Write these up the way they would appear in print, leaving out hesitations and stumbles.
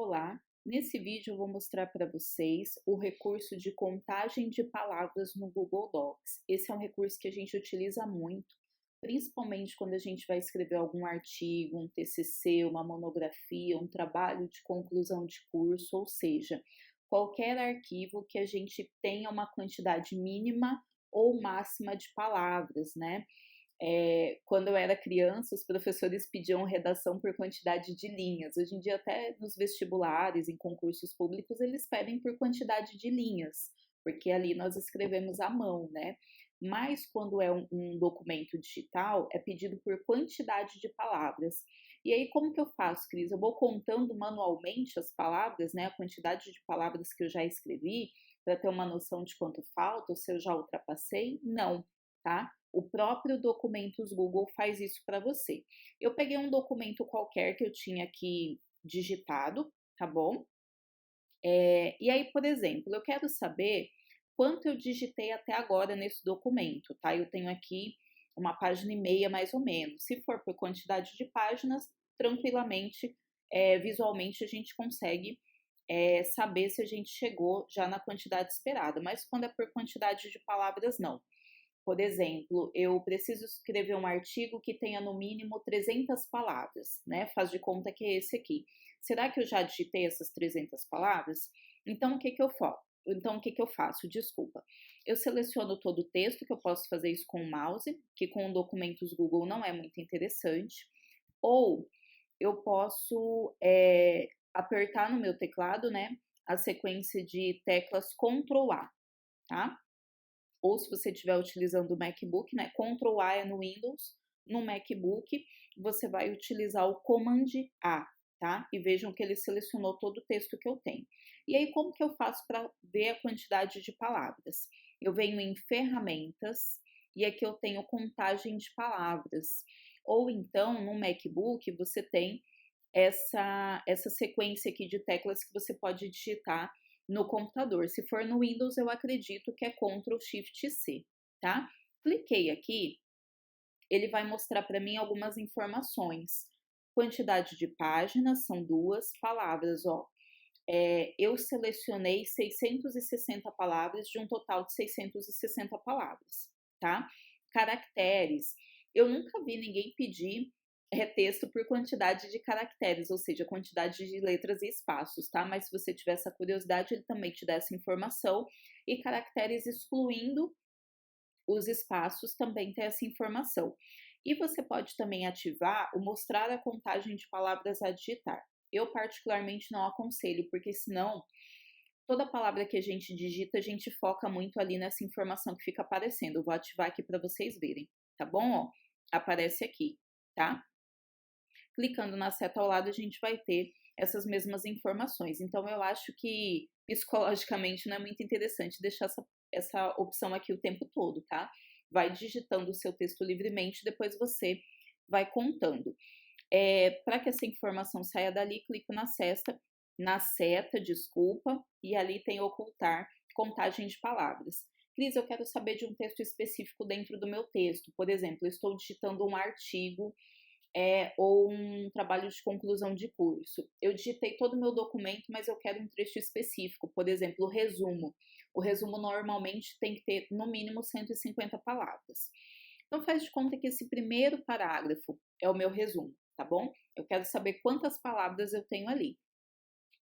Olá, nesse vídeo eu vou mostrar para vocês o recurso de contagem de palavras no Google Docs. Esse é um recurso que a gente utiliza muito, principalmente quando a gente vai escrever algum artigo, um TCC, uma monografia, um trabalho de conclusão de curso, ou seja, qualquer arquivo que a gente tenha uma quantidade mínima ou máxima de palavras, né? Quando eu era criança, os professores pediam redação por quantidade de linhas. Hoje em dia, até nos vestibulares, em concursos públicos, eles pedem por quantidade de linhas, porque ali nós escrevemos à mão, né? Mas quando é um documento digital, é pedido por quantidade de palavras. E aí, como que eu faço, Cris? Eu vou contando manualmente as palavras, né? A quantidade de palavras que eu já escrevi, para ter uma noção de quanto falta, ou se eu já ultrapassei? Não, tá? O próprio Documentos Google faz isso para você. Eu peguei um documento qualquer que eu tinha aqui digitado, tá bom? E aí, por exemplo, eu quero saber quanto eu digitei até agora nesse documento, tá? Eu tenho aqui uma página e meia, mais ou menos. Se for por quantidade de páginas, tranquilamente, visualmente, a gente consegue saber se a gente chegou já na quantidade esperada. Mas quando é por quantidade de palavras, não. Por exemplo, eu preciso escrever um artigo que tenha no mínimo 300 palavras, né? Faz de conta que é esse aqui. Será que eu já digitei essas 300 palavras? Então, o que que eu faço? Desculpa. Eu seleciono todo o texto, que eu posso fazer isso com o mouse, que com documentos Google não é muito interessante. Ou eu posso apertar no meu teclado, né? A sequência de teclas Ctrl A, tá? Ou se você estiver utilizando o MacBook, né? Ctrl A é no Windows, no MacBook você vai utilizar o Command A, tá? E vejam que ele selecionou todo o texto que eu tenho. E aí, como que eu faço para ver a quantidade de palavras? Eu venho em Ferramentas e aqui eu tenho Contagem de Palavras. Ou então, no MacBook, você tem essa sequência aqui de teclas que você pode digitar no computador. Se for no Windows, eu acredito que é Ctrl Shift C, tá? Cliquei aqui, ele vai mostrar para mim algumas informações. Quantidade de páginas, são 2 palavras, ó. Eu selecionei 660 palavras de um total de 660 palavras, tá? Caracteres. Eu nunca vi ninguém pedir texto por quantidade de caracteres, ou seja, quantidade de letras e espaços, tá? Mas se você tiver essa curiosidade, ele também te dá essa informação. E caracteres excluindo os espaços também tem essa informação. E você pode também ativar o mostrar a contagem de palavras a digitar. Eu particularmente não aconselho, porque senão toda palavra que a gente digita, a gente foca muito ali nessa informação que fica aparecendo. Eu vou ativar aqui para vocês verem, tá bom? Ó, aparece aqui, tá? Clicando na seta ao lado, a gente vai ter essas mesmas informações. Então, eu acho que psicologicamente não é muito interessante deixar essa opção aqui o tempo todo, tá? Vai digitando o seu texto livremente, depois você vai contando. Para que essa informação saia dali, clico na seta, desculpa, e ali tem ocultar contagem de palavras. Cris, eu quero saber de um texto específico dentro do meu texto. Por exemplo, eu estou digitando um artigo ou um trabalho de conclusão de curso. Eu digitei todo o meu documento, mas eu quero um trecho específico, por exemplo, o resumo. O resumo normalmente tem que ter no mínimo 150 palavras. Então faz de conta que esse primeiro parágrafo é o meu resumo, tá bom? Eu quero saber quantas palavras eu tenho ali.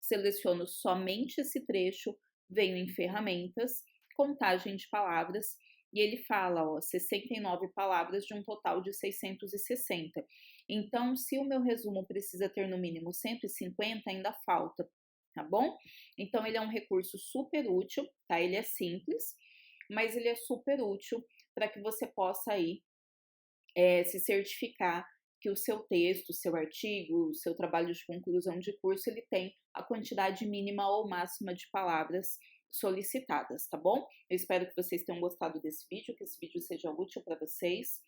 Seleciono somente esse trecho, venho em ferramentas, contagem de palavras, e ele fala, ó, 69 palavras de um total de 660. Então, se o meu resumo precisa ter no mínimo 150, ainda falta, tá bom? Então, ele é um recurso super útil, tá? Ele é simples, mas ele é super útil para que você possa aí se certificar que o seu texto, o seu artigo, o seu trabalho de conclusão de curso, ele tem a quantidade mínima ou máxima de palavras solicitadas, tá bom? Eu espero que vocês tenham gostado desse vídeo, que esse vídeo seja útil para vocês.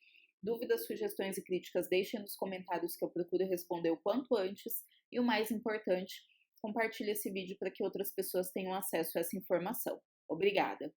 Dúvidas, sugestões e críticas, deixem nos comentários que eu procuro responder o quanto antes. E o mais importante, compartilhe esse vídeo para que outras pessoas tenham acesso a essa informação. Obrigada!